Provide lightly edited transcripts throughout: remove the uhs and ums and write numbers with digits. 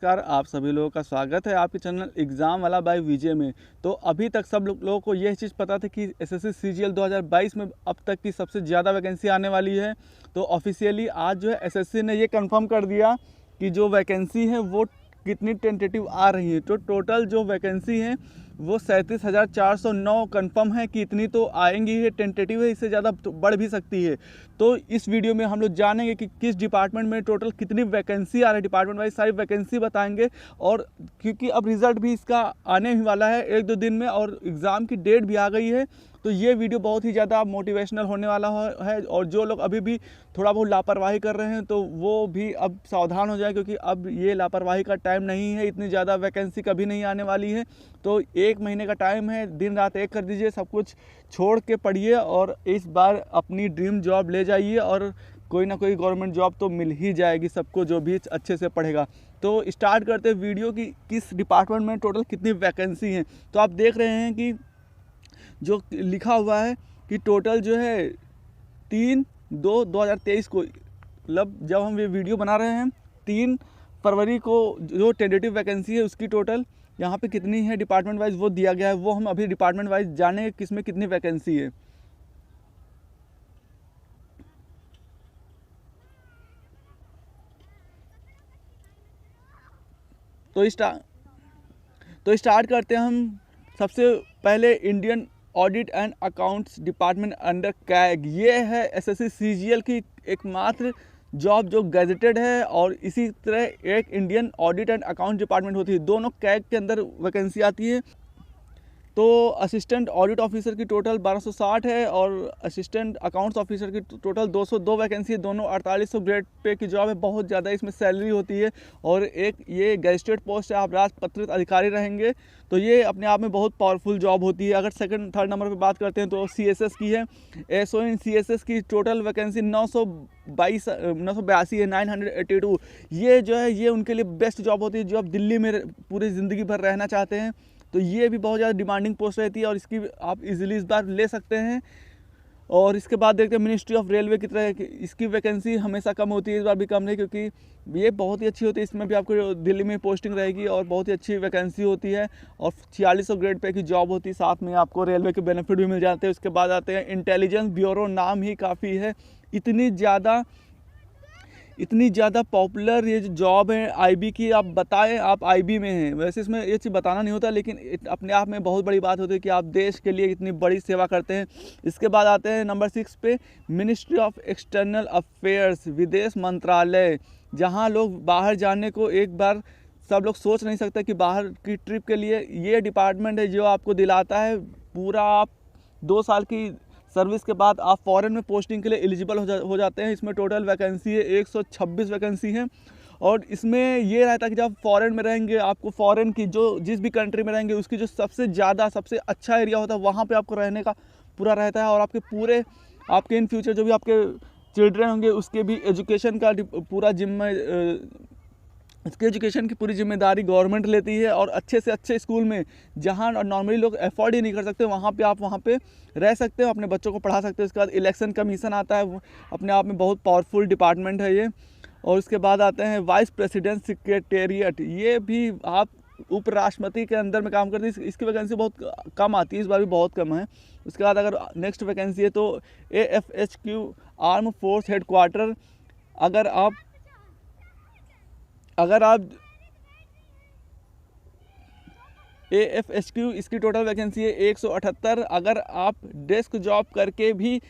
नमस्कार, आप सभी लोगों का स्वागत है आपके चैनल एग्ज़ाम वाला बाय विजय में। तो अभी तक सब लोगों को यह चीज़ पता था कि एसएससी सीजीएल 2022 में अब तक की सबसे ज़्यादा वैकेंसी आने वाली है। तो ऑफिशियली आज जो है एसएससी ने ये कंफर्म कर दिया कि जो वैकेंसी है वो कितनी टेंटेटिव आ रही है। तो टोटल जो वैकेंसी है वो 37,409 कन्फर्म है कि इतनी तो आएंगी है, टेंटेटिव है, इससे ज़्यादा तो बढ़ भी सकती है। तो इस वीडियो में हम लोग जानेंगे कि किस डिपार्टमेंट में टोटल कितनी वैकेंसी आ रही है, डिपार्टमेंट वाइज सारी वैकेंसी बताएंगे। और क्योंकि अब रिज़ल्ट भी इसका आने ही वाला है 1-2 दिन में और एग्ज़ाम की डेट भी आ गई है, तो ये वीडियो बहुत ही ज़्यादा मोटिवेशनल होने वाला है। और जो लोग अभी भी थोड़ा बहुत लापरवाही कर रहे हैं तो वो भी अब सावधान हो जाए, क्योंकि अब ये लापरवाही का टाइम नहीं है। इतनी ज़्यादा वैकेंसी कभी नहीं आने वाली है। तो 1 महीने का टाइम है, दिन रात एक कर दीजिए, सब कुछ छोड़ के पढ़िए और इस बार अपनी ड्रीम जॉब ले जाइए और कोई ना कोई गवर्नमेंट जॉब तो मिल ही जाएगी सबको, जो भी अच्छे से पढ़ेगा। तो स्टार्ट करते हैं वीडियो की किस डिपार्टमेंट में टोटल कितनी वैकेंसी हैं। तो आप देख रहे हैं कि जो लिखा हुआ है कि टोटल जो है 3/2/2023 को, मतलब जब हम ये वीडियो बना रहे हैं 3 फरवरी को जो टेंटेटिव वैकेंसी है उसकी टोटल यहाँ पे कितनी है डिपार्टमेंट वाइज वो दिया गया है। वो हम अभी डिपार्टमेंट वाइज जाने किस में कितनी वैकेंसी है। तो स्टार्ट करते हैं हम सबसे पहले Indian audit and accounts department under CAG. ये है एसएससी सीजीएल की एकमात्र जॉब जो गैजेटेड है, और इसी तरह एक Indian audit and account department होती है, दोनों कैग के अंदर वैकेंसी आती है। तो असिस्टेंट ऑडिट ऑफिसर की टोटल 1260 है और असिस्टेंट अकाउंट्स ऑफिसर की टोटल 202 वैकेंसी है। दोनों 4800 ग्रेड पे की जॉब है, बहुत ज़्यादा इसमें सैलरी होती है। और एक ये गैजेटेड पोस्ट है, आप राजपत्रित अधिकारी रहेंगे, तो ये अपने आप में बहुत पावरफुल जॉब होती है। अगर सेकंड थर्ड नंबर पे बात करते हैं तो सीएसएस की है। एसओ इन सीएसएस की टोटल वैकेंसी 982 है, 982। ये जो है ये उनके लिए बेस्ट जॉब होती है जो आप दिल्ली में पूरी ज़िंदगी भर रहना चाहते हैं। तो ये भी बहुत ज़्यादा डिमांडिंग पोस्ट रहती है और इसकी आप इजीली इस बार ले सकते हैं। और इसके बाद देखते हैं मिनिस्ट्री ऑफ रेलवे की तरह, इसकी वैकेंसी हमेशा कम होती है, इस बार भी कम नहीं, क्योंकि ये बहुत ही अच्छी होती है। इसमें भी आपको दिल्ली में पोस्टिंग रहेगी और बहुत ही अच्छी वैकेंसी होती है और 4600 ग्रेड पे की जॉब होती है, साथ में आपको रेलवे के बेनिफिट भी मिल जाते हैं। उसके बाद आते हैं इंटेलिजेंस ब्यूरो, नाम ही काफ़ी है। इतनी ज़्यादा पॉपुलर ये जो जॉब है आईबी की, आप बताएं आप आईबी में हैं। वैसे इसमें ये चीज़ बताना नहीं होता, लेकिन अपने आप में बहुत बड़ी बात होती है कि आप देश के लिए इतनी बड़ी सेवा करते हैं। इसके बाद आते हैं नंबर 6 पे, मिनिस्ट्री ऑफ एक्सटर्नल अफेयर्स, विदेश मंत्रालय, जहाँ लोग बाहर जाने को एक बार सब लोग सोच नहीं सकते कि बाहर की ट्रिप के लिए ये डिपार्टमेंट है जो आपको दिलाता है पूरा, आप 2 साल की सर्विस के बाद आप फॉरेन में पोस्टिंग के लिए एलिजिबल हो जाते हैं। इसमें टोटल वैकेंसी है 126 वैकेंसी है। और इसमें ये रहता है कि जब आप फॉरेन में रहेंगे, आपको फॉरेन की जो जिस भी कंट्री में रहेंगे उसकी जो सबसे अच्छा एरिया होता है वहाँ पे आपको रहने का पूरा रहता है। और आपके इन फ्यूचर जो भी आपके चिल्ड्रन होंगे उसके भी एजुकेशन का पूरा इसके एजुकेशन की पूरी जिम्मेदारी गवर्नमेंट लेती है। और अच्छे से अच्छे स्कूल में जहाँ नॉर्मली लोग अफोर्ड ही नहीं कर सकते, वहाँ पे आप वहाँ पे रह सकते हो, अपने बच्चों को पढ़ा सकते हो। उसके बाद इलेक्शन कमीशन आता है, अपने आप में बहुत पावरफुल डिपार्टमेंट है ये। और उसके बाद आते हैं वाइस प्रेसिडेंट सेक्रेटेरिएट, ये भी आप उपराष्ट्रपति के अंदर में काम करती है। इसकी वैकेंसी बहुत कम आती है, इस बार भी बहुत कम है। उसके बाद अगर नेक्स्ट वैकेंसी है तो AFHQ आर्म फोर्स हेडक्वार्टर, अगर आप AFHQ, इसकी टोटल वैकेंसी है 178। अगर आप डेस्क जॉब करके भी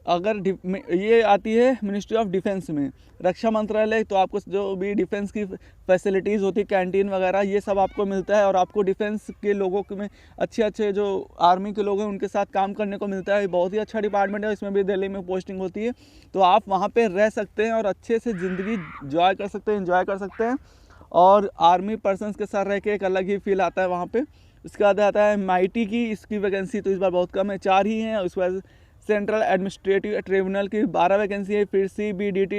ये आती है मिनिस्ट्री ऑफ डिफेंस में, रक्षा मंत्रालय, तो आपको जो भी डिफेंस की फैसिलिटीज़ होती है, कैंटीन वगैरह, ये सब आपको मिलता है। और आपको डिफेंस के लोगों में अच्छे जो आर्मी के लोग हैं उनके साथ काम करने को मिलता है। बहुत ही अच्छा डिपार्टमेंट है, इसमें भी दिल्ली में पोस्टिंग होती है। तो आप वहाँ पर रह सकते हैं और अच्छे से ज़िंदगी एंजॉय कर सकते हैं। और आर्मी पर्सनस के साथ रह के एक अलग ही फील आता है वहाँ पे। उसके बाद आता है माइटी की, इसकी वैकेंसी तो इस बार बहुत कम है, 4 ही हैं। उसके बाद सेंट्रल एडमिनिस्ट्रेटिव ट्रिब्यूनल की 12 वैकेंसी है। फिर CBDT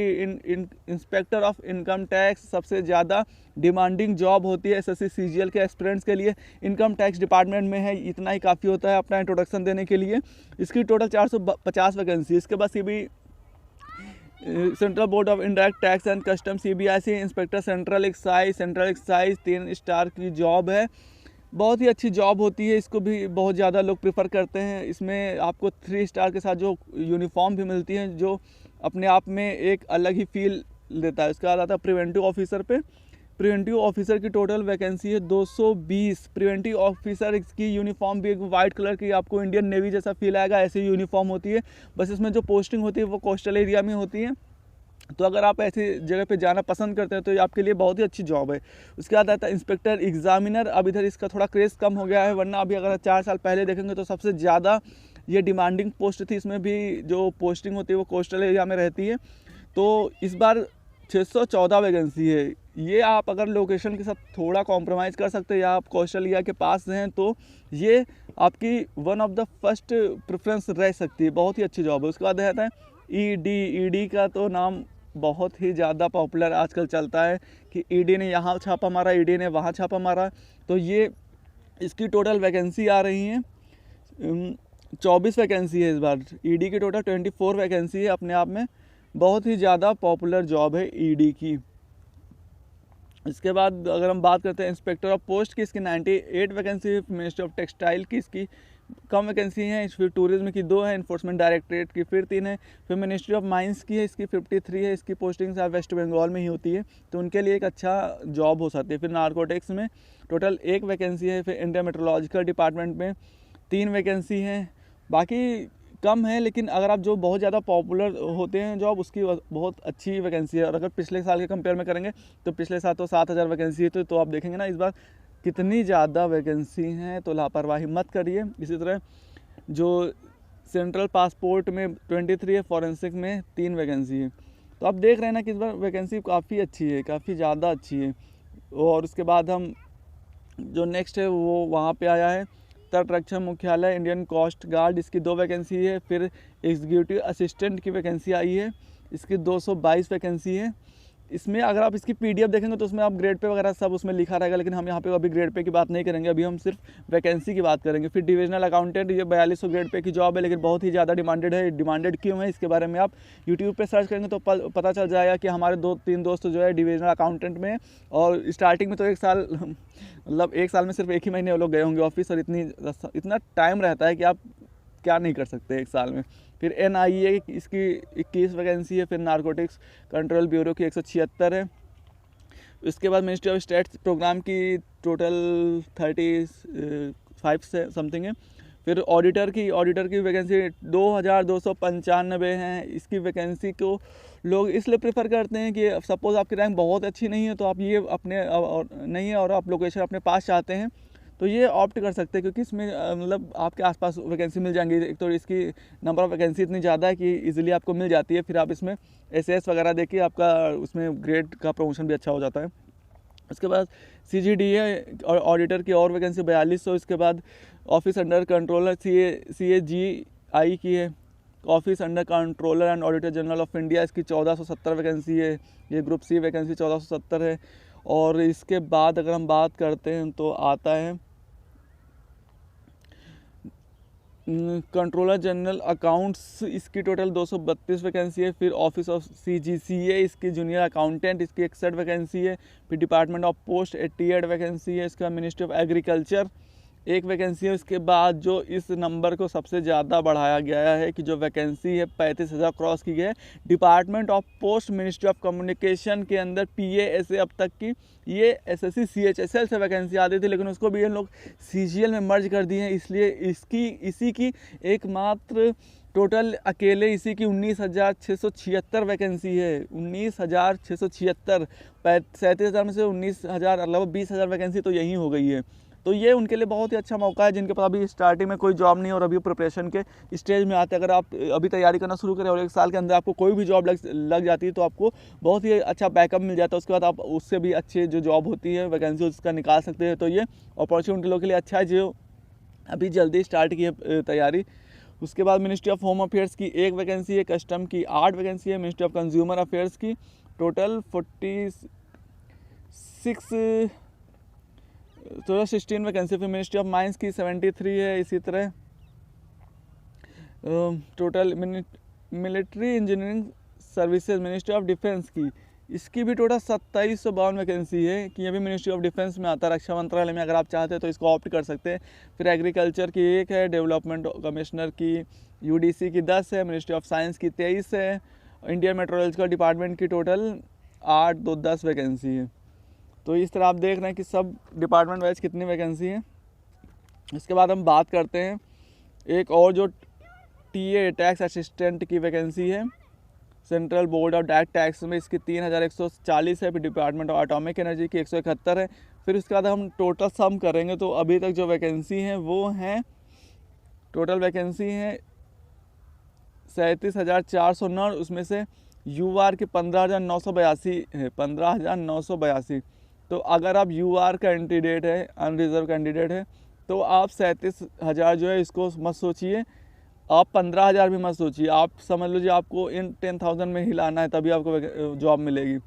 inspector of income tax, सबसे ज़्यादा डिमांडिंग जॉब होती है एसएससी सीजीएल के एस्पिरेंट्स के लिए, इनकम टैक्स डिपार्टमेंट में है। इतना ही काफ़ी होता है अपना इंट्रोडक्शन देने के लिए। इसकी टोटल 450 वैकेंसी। इसके बाद central board of indirect tax and custom CBIC inspector central excise 3 star की जॉब है। बहुत ही अच्छी जॉब होती है, इसको भी बहुत ज़्यादा लोग प्रेफर करते हैं। इसमें आपको 3 स्टार के साथ जो यूनिफॉर्म भी मिलती है, जो अपने आप में एक अलग ही फील देता है। उसके बाद आता है प्रिवेंटिव ऑफिसर पे। प्रिवेंटिव ऑफिसर की टोटल वैकेंसी है 220। प्रिवेंटिव ऑफिसर की यूनिफॉर्म भी एक वाइट कलर की, आपको इंडियन नेवी जैसा फील आएगा, ऐसी यूनिफॉर्म होती है। बस इसमें जो पोस्टिंग होती है वो कोस्टल एरिया में होती है। तो अगर आप ऐसी जगह पे जाना पसंद करते हैं तो ये आपके लिए बहुत ही अच्छी जॉब है। उसके बाद आता है इंस्पेक्टर एग्जामिनर। अब इधर इसका थोड़ा क्रेज़ कम हो गया है, वरना अभी अगर 4 साल पहले देखेंगे तो सबसे ज़्यादा ये डिमांडिंग पोस्ट थी। इसमें भी जो पोस्टिंग होती है वो कोस्टल एरिया में रहती है। तो इस बार 614 वैकेंसी है। ये आप अगर लोकेशन के साथ थोड़ा कॉम्प्रोमाइज़ कर सकते हैं या आप कोस्टल एरिया के पास हैं तो ये आपकी one of the first preference रह सकती है। बहुत ही अच्छी जॉब है। उसके बाद आता है ईडी का तो नाम बहुत ही ज़्यादा पॉपुलर आजकल चलता है कि ईडी ने यहाँ छापा मारा, ईडी ने वहाँ छापा मारा। तो ये इसकी टोटल वैकेंसी आ रही हैं 24 वैकेंसी है इस बार। ईडी की टोटल 24 वैकेंसी है। अपने आप में बहुत ही ज़्यादा पॉपुलर जॉब है ईडी की। इसके बाद अगर हम बात करते हैं इंस्पेक्टर ऑफ पोस्ट की, इसकी 98 वैकेंसी है। मिनिस्ट्री ऑफ टेक्सटाइल की इसकी कम वैकेंसी है। फिर टूरिज्म की 2 है, इन्फोर्समेंट डायरेक्टरेट की फिर 3 है। फिर मिनिस्ट्री ऑफ माइंस की है, इसकी 53 है। इसकी पोस्टिंग शायद वेस्ट बंगाल में ही होती है, तो उनके लिए एक अच्छा जॉब हो सकती है। फिर नारकोटिक्स में टोटल 1 वैकेंसी है। फिर इंडियन मेट्रोलॉजिकल डिपार्टमेंट में 3 वैकेंसी हैं। बाकी कम है, लेकिन अगर आप जो बहुत ज़्यादा पॉपुलर होते हैं जॉब, उसकी बहुत अच्छी वैकेंसी है। और अगर पिछले साल के कंपेयर में करेंगे तो पिछले साल तो 7000 वैकेंसी है, तो आप देखेंगे ना इस बार कितनी ज़्यादा वैकेंसी हैं। तो लापरवाही मत करिए। इसी तरह जो सेंट्रल पासपोर्ट में 23 है, फॉरेंसिक में 3 वैकेंसी है। तो आप देख रहे हैं ना कि इस बार वैकेंसी काफ़ी अच्छी है, काफ़ी ज़्यादा अच्छी है। और उसके बाद हम जो नेक्स्ट है वो वहाँ पे आया है तट रक्षण मुख्यालय इंडियन कोस्ट गार्ड, इसकी 2 वैकेंसी है। फिर एग्जीक्यूटिव असिस्टेंट की वैकेंसी आई है, इसकी 222 वैकेंसी है। इसमें अगर आप इसकी PDF देखेंगे तो उसमें आप ग्रेड पे वगैरह सब उसमें लिखा रहेगा, लेकिन हम यहाँ पे अभी ग्रेड पे की बात नहीं करेंगे, अभी हम सिर्फ वैकेंसी की बात करेंगे। फिर डिविजनल अकाउंटेंट, ये 4200 ग्रेड पे की जॉब है, लेकिन बहुत ही ज़्यादा डिमांडेड है। डिमांडेड क्यों है इसके बारे में आप यूट्यूब पे सर्च करेंगे तो पता चल जाएगा कि हमारे 2-3 दोस्त जो है डिविजनल अकाउंटेंट में, और स्टार्टिंग में तो 1 साल मतलब 1 साल में सिर्फ 1 ही महीने वो लोग गए होंगे ऑफिस, और इतना टाइम रहता है कि आप क्या नहीं कर सकते 1 साल में। फिर NIA इसकी 21 वैकेंसी है। फिर नारकोटिक्स कंट्रोल ब्यूरो की 176 है। इसके बाद मिनिस्ट्री ऑफ स्टेट्स प्रोग्राम की टोटल 35 से समथिंग है। फिर ऑडिटर की वैकेंसी 2295 हैं। इसकी वैकेंसी को लोग इसलिए प्रेफर करते हैं कि सपोज़ आपकी रैंक बहुत अच्छी नहीं है, तो आप ये अपने नहीं है और आप लोकेशन अपने पास चाहते हैं तो ये ऑप्ट कर सकते हैं, क्योंकि इसमें मतलब आपके आसपास वैकेंसी मिल जाएंगी। एक तो इसकी नंबर ऑफ़ वैकेंसी इतनी ज़्यादा है कि इजीली आपको मिल जाती है। फिर आप इसमें SS वगैरह देखिए, आपका उसमें ग्रेड का प्रमोशन भी अच्छा हो जाता है। उसके बाद CGD है और ऑडिटर की और वैकेंसी 4200। इसके बाद ऑफिस अंडर कंट्रोलर CAGI की है। Office under controller and auditor general of India, इसकी 1470 वैकेंसी है। ये ग्रुप C वैकेंसी 1470 है। और इसके बाद अगर हम बात करते हैं तो आता है कंट्रोलर जनरल अकाउंट्स, इसकी टोटल 232 वैकेंसी है। फिर ऑफिस ऑफ CGCA, इसकी जूनियर अकाउंटेंट, इसकी 61 वैकेंसी है। फिर डिपार्टमेंट ऑफ पोस्ट 88 वैकेंसी है। इसका मिनिस्ट्री ऑफ एग्रीकल्चर 1 वैकेंसी है। उसके बाद जो इस नंबर को सबसे ज़्यादा बढ़ाया गया है कि जो वैकेंसी है 35,000 क्रॉस की गई है, department of post ministry of communication के अंदर PASA अब तक की ये SSC CHSL से वैकेंसी आती थी, लेकिन उसको भी ये लोग CGL में मर्ज कर दिए हैं। इसलिए इसी की एकमात्र टोटल अकेले इसी की 19,676 वैकेंसी है। 19,676, 37,000 में से 19,000 मतलब 20,000 वैकेंसी तो यही हो गई है। तो ये उनके लिए बहुत ही अच्छा मौका है जिनके पास अभी स्टार्टिंग में कोई जॉब नहीं है और अभी प्रिपरेशन के स्टेज में आते हैं। अगर आप अभी तैयारी करना शुरू करें और 1 साल के अंदर आपको कोई भी जॉब लग जाती है तो आपको बहुत ही अच्छा बैकअप मिल जाता है। उसके बाद आप उससे भी अच्छी जो जॉब होती है वैकेंसी उसका निकाल सकते हैं। तो ये अपॉर्चुनिटी लोगों के लिए अच्छा है जो अभी जल्दी स्टार्ट की है तैयारी। उसके बाद मिनिस्ट्री ऑफ होम अफेयर्स की 1 वैकेंसी है। कस्टम की 8 वैकेंसी है। मिनिस्ट्री ऑफ कंज्यूमर अफेयर्स की टोटल 16 वैकेंसी। फिर मिनिस्ट्री ऑफ माइंस की 73 है। इसी तरह total military engineering services ministry of defence की, इसकी भी टोटल 2752 वैकेंसी है कि ये भी मिनिस्ट्री ऑफ डिफेंस में आता है, रक्षा मंत्रालय में। अगर आप चाहते हैं तो इसको ऑप्ट कर सकते हैं। फिर एग्रीकल्चर की 1 है, डेवलपमेंट कमिश्नर की यूडीसी की 10 है, मिनिस्ट्री ऑफ साइंस की 23 है, इंडियन मेट्रोलॉजिकल डिपार्टमेंट की टोटल 8 2 10 वैकेंसी है। तो इस तरह आप देख रहे हैं कि सब डिपार्टमेंट वाइज कितनी वैकेंसी है। इसके बाद हम बात करते हैं एक और जो टीए टैक्स असिस्टेंट की वैकेंसी है central board of direct tax में, इसकी 3140 है। फिर डिपार्टमेंट ऑफ एटॉमिक एनर्जी की 171 है। फिर उसके बाद हम टोटल सम करेंगे तो अभी तक जो वैकेंसी हैं वो हैं, टोटल वैकेंसी हैं 37,409, उसमें से यूआर की 15,982 है, 15,982। तो अगर आप यूआर कैंडिडेट है, अनरिजर्व कैंडिडेट है, तो आप 37,000 जो है इसको मत सोचिए, आप 15,000 भी मत सोचिए। आप समझ लीजिए आपको इन 10,000 में ही लाना है तभी आपको जॉब मिलेगी।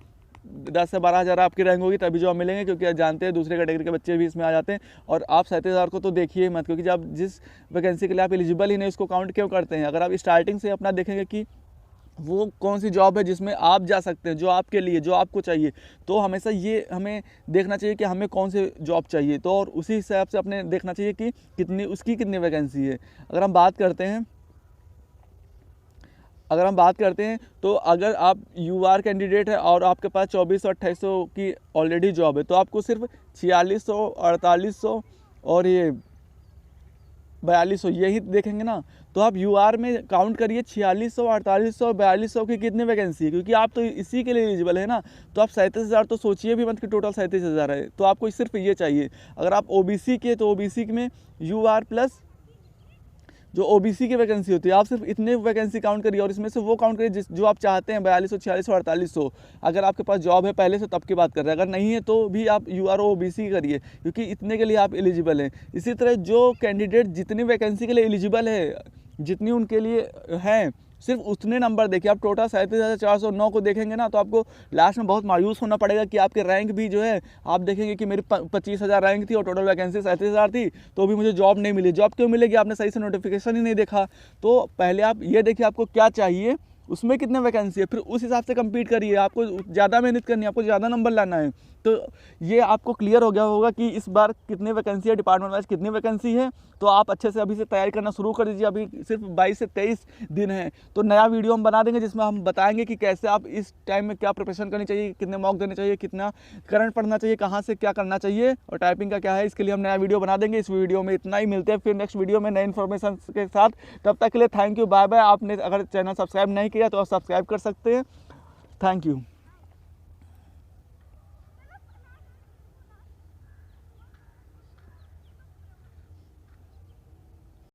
10 से 12,000 आपकी रैंक होगी तभी जॉब मिलेंगे, क्योंकि जानते हैं दूसरे कैटेगरी के बच्चे भी इसमें आ जाते हैं। और आप 37,000 को तो देखिए मत, क्योंकि जब जिस वैकेंसी के लिए आप एलिजिबल ही नहीं उसको काउंट क्यों करते हैं। अगर आप स्टार्टिंग से अपना देखेंगे कि वो कौन सी जॉब है जिसमें आप जा सकते हैं, जो आपके लिए, जो आपको चाहिए, तो हमेशा ये हमें देखना चाहिए कि हमें कौन सी जॉब चाहिए, तो और उसी हिसाब से अपने देखना चाहिए कि कितनी वैकेंसी है। अगर हम बात करते हैं तो अगर आप यूआर कैंडिडेट है और आपके पास 2400 2800 की ऑलरेडी जॉब है, तो आपको सिर्फ 4600 4800 और ये 4200 यही देखेंगे ना। तो आप यूआर में काउंट करिए 4600 4800 और 4200 की कितनी वैकेंसी है, क्योंकि आप तो इसी के लिए एलिजिबल है ना। तो आप 37,000 तो सोचिए भी मत कि टोटल 37,000 है, तो आपको सिर्फ ये चाहिए। अगर आप ओबीसी के, तो ओबीसी में यूआर प्लस जो ओबीसी की वैकेंसी होती है, आप सिर्फ इतने वैकेंसी काउंट करिए और इसमें से वो काउंट करिए जो आप चाहते हैं, 4200 4600 4800। अगर आपके पास जॉब है पहले से तब की बात कर रहे हैं, अगर नहीं है तो भी आप यूआर ओबीसी करिए, क्योंकि इतने के लिए आप एलिजिबल हैं। इसी तरह जो कैंडिडेट जितनी वैकेंसी के लिए एलिजिबल है, जितनी उनके लिए हैं, सिर्फ उतने नंबर देखिए। आप टोटल 37,409 को देखेंगे ना, तो आपको लास्ट में बहुत मायूस होना पड़ेगा कि आपके रैंक भी जो है, आप देखेंगे कि मेरी 25,000 रैंक थी और टोटल वैकेंसी 37,000 थी, तो भी मुझे जॉब नहीं मिली। जॉब क्यों मिलेगी? आपने सही से नोटिफिकेशन ही नहीं देखा। तो पहले आप ये देखिए आपको क्या चाहिए, उसमें कितने वैकेंसी है, फिर उस हिसाब से कम्पीट करिए। आपको ज़्यादा मेहनत करनी है, आपको ज़्यादा नंबर लाना है। तो ये आपको क्लियर हो गया होगा कि इस बार कितनी वैकेंसी है, डिपार्टमेंट वाइज कितनी वैकेंसी है। तो आप अच्छे से अभी से तैयारी करना शुरू कर दीजिए। अभी सिर्फ 22 से 23 दिन है, तो नया वीडियो हम बना देंगे जिसमें हम बताएंगे कि कैसे आप इस टाइम में क्या प्रिपरेशन करनी चाहिए, कितने मॉक देने चाहिए, कितना करंट पढ़ना चाहिए, कहाँ से क्या करना चाहिए और टाइपिंग का क्या है। इसके लिए हम नया वीडियो बना देंगे। इस वीडियो में इतना ही, मिलते हैं फिर नेक्स्ट वीडियो में नए इन्फॉर्मेशन के साथ। तब तक के लिए थैंक यू, बाय बाय। आपने अगर चैनल सब्सक्राइब नहीं किया तो आप सब्सक्राइब कर सकते हैं। Thank you.